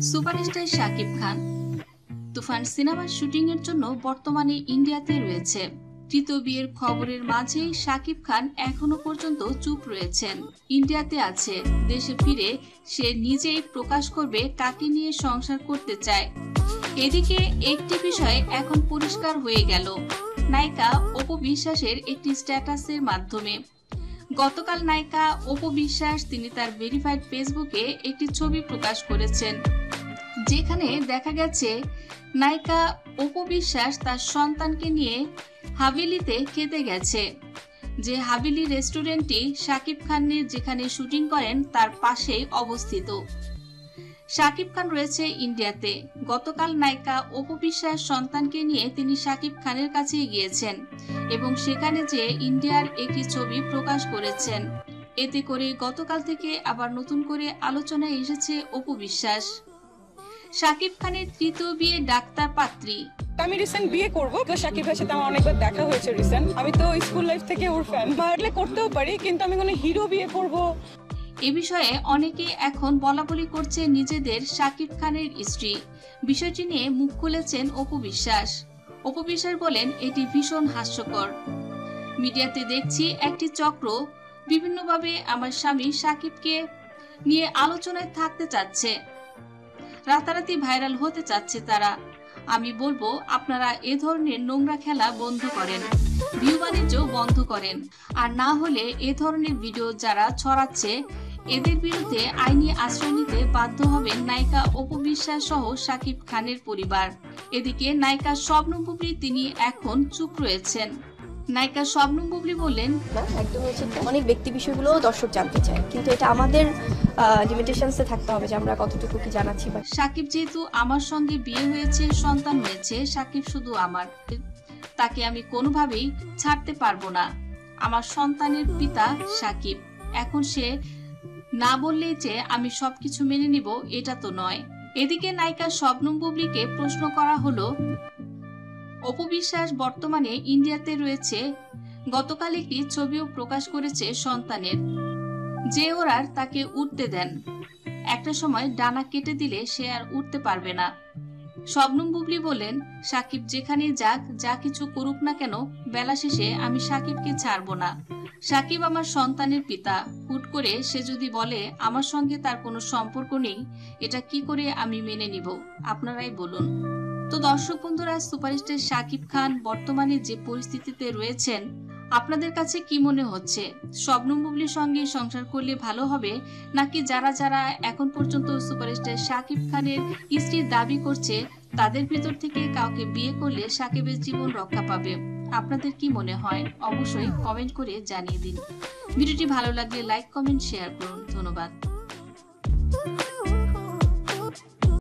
Superstar Shakib Khan তুফান সিনেমার shooting এর জন্য বর্তমানে ইন্ডিয়াতে রয়েছে। তৃতীয় বিয়ের খবরের মাঝেই শাকিব খান এখনো পর্যন্ত চুপ রয়েছেন। ইন্ডিয়াতে আছে, দেশে ফিরে সে নিজেই প্রকাশ করবে কাকে নিয়ে সংসার করতে চায়। এদিকে একটি বিষয় এখন পরিষ্কার হয়ে গেল নায়িকা অপু বিশ্বাসের একটি স্ট্যাটাসের মাধ্যমে। গতকাল নায়িকা অপু বিশ্বাস তিনি তার ভেরিফাইড ফেসবুকে একটি ছবি প্রকাশ করেছেন, যেখানে দেখা গেছে নায়িকা অপু বিশ্বাস তার সন্তানকে নিয়ে হাভেলিতে খেতে গেছে। যে হাভেলি রেস্টুরেন্টটি শাকিব খানের যেখানে শুটিং করেন তার পাশেই অবস্থিত। শাকিব খান রয়েছে ইন্ডিয়াতে। গতকাল নায়িকা অপু বিশ্বাস সন্তানকে নিয়ে তিনি শাকিব খানের কাছে গিয়েছেন এবং সেখানে যে ইন্ডিয়ার একটি ছবি প্রকাশ করেছেন। এতে করে গতকাল থেকে আবার নতুন করে আলোচনায় এসেছে অপু বিশ্বাস। শাকিব খানের তৃতীয় বিয়ে ডাক্তার পাত্রী। আমি রিসেন্ট বিয়ে করব, তো শাকিব ভাইয়ের সাথে আমার অনেকবার দেখা হয়েছে রিসেন্ট। আমি তো স্কুল লাইফ থেকে ওর ফ্যান, পারলে করতেও পারি, কিন্তু আমি কোনো হিরো বিয়ে করব। এ বিষয়ে অনেকে এখন বলাবলি করছে নিজেদের শাকিব খানের স্ত্রী। বিষয়টি নিয়ে মুখ খুলেছেন অপু বিশ্বাস। অপু বিশ্বাস বলেন, এটি ভীষণ হাস্যকর। মিডিয়াতে দেখছি একটি চক্র বিভিন্নভাবে আমার স্বামী শাকিবকে নিয়ে আলোচনায় থাকতে চাচ্ছে, রাতারাতি ভাইরাল হতে চাচ্ছে তারা। আমি বলবো আপনারা এ ধরনের নোংরা খেলা বন্ধ করেন, ভিউ বাণিজ্য বন্ধ করেন, আর না হলে এ ধরনের ভিডিও যারা ছড়াচ্ছে এদের বিরুদ্ধে আইনি আশ্রয় নিতে বাধ্য হবেন নায়িকা অপু বিশ্বাস সহ শাকিব খানের পরিবার। এদিকে নায়িকা শবনম বুবলি তিনি এখন চুপ রয়েছেন। নায়িকা শবনম বুবলি বললেন, একদম হচ্ছে অনেক ব্যক্তি বিষয়গুলো দর্শক জানতে চায়, কিন্তু এটা আমাদের লিমিটেশনসে থাকতে হবে যে আমরা কতটুকু কি জানাচ্ছি। শাকিব যেহেতু আমার সঙ্গে বিয়ে হয়েছে, সন্তান হয়েছে, শাকিব শুধু আমার, তাকে আমি কোনোভাবেই ছাড়তে পারবো না। আমার সন্তানের পিতা শাকিব। এখন সে না বললেই যে আমি সবকিছু মেনে নিব এটা তো নয়। এদিকে নায়িকা শবনম বুবলিকে প্রশ্ন করা হলো, অপু বিশ্বাস বর্তমানে ইন্ডিয়াতে রয়েছে। গতকাল একটি ছবিও প্রকাশ করেছে সন্তানের, যে ওরা তাকে উঠতে দেন, একটা সময় ডানা কেটে দিলে সে আর উঠতে পারবে না। শবনম বুবলি বলেন, শাকিব যেখানে যাক, যা কিছু করুক না কেন, বেলা শেষে আমি শাকিবকে ছাড়বো না। শাকিব আমার সন্তানের পিতা। হুট করে সে যদি বলে আমার সঙ্গে তার কোনো সম্পর্ক নেই, এটা কি করে আমি মেনে নিব? আপনারাই বলুন। তো দর্শক বন্ধুরা, সুপারস্টার শাকিব খান বর্তমানে যে পরিস্থিতিতে রয়েছেন, আপনাদের কাছে কি মনে হচ্ছে? শবনম বুবলির সঙ্গে সংসার করলে ভালো হবে, নাকি যারা যারা এখন পর্যন্ত সুপারস্টার শাকিব খানের স্ত্রীর দাবি করছে তাদের ভিতর থেকে কাউকে বিয়ে করলে শাকিবের জীবন রক্ষা পাবে? আপনাদের কি মনে হয়? অবশ্যই কমেন্ট করে জানিয়ে দিন। ভিডিওটি ভালো লাগলে লাইক, কমেন্ট, শেয়ার করুন। ধন্যবাদ।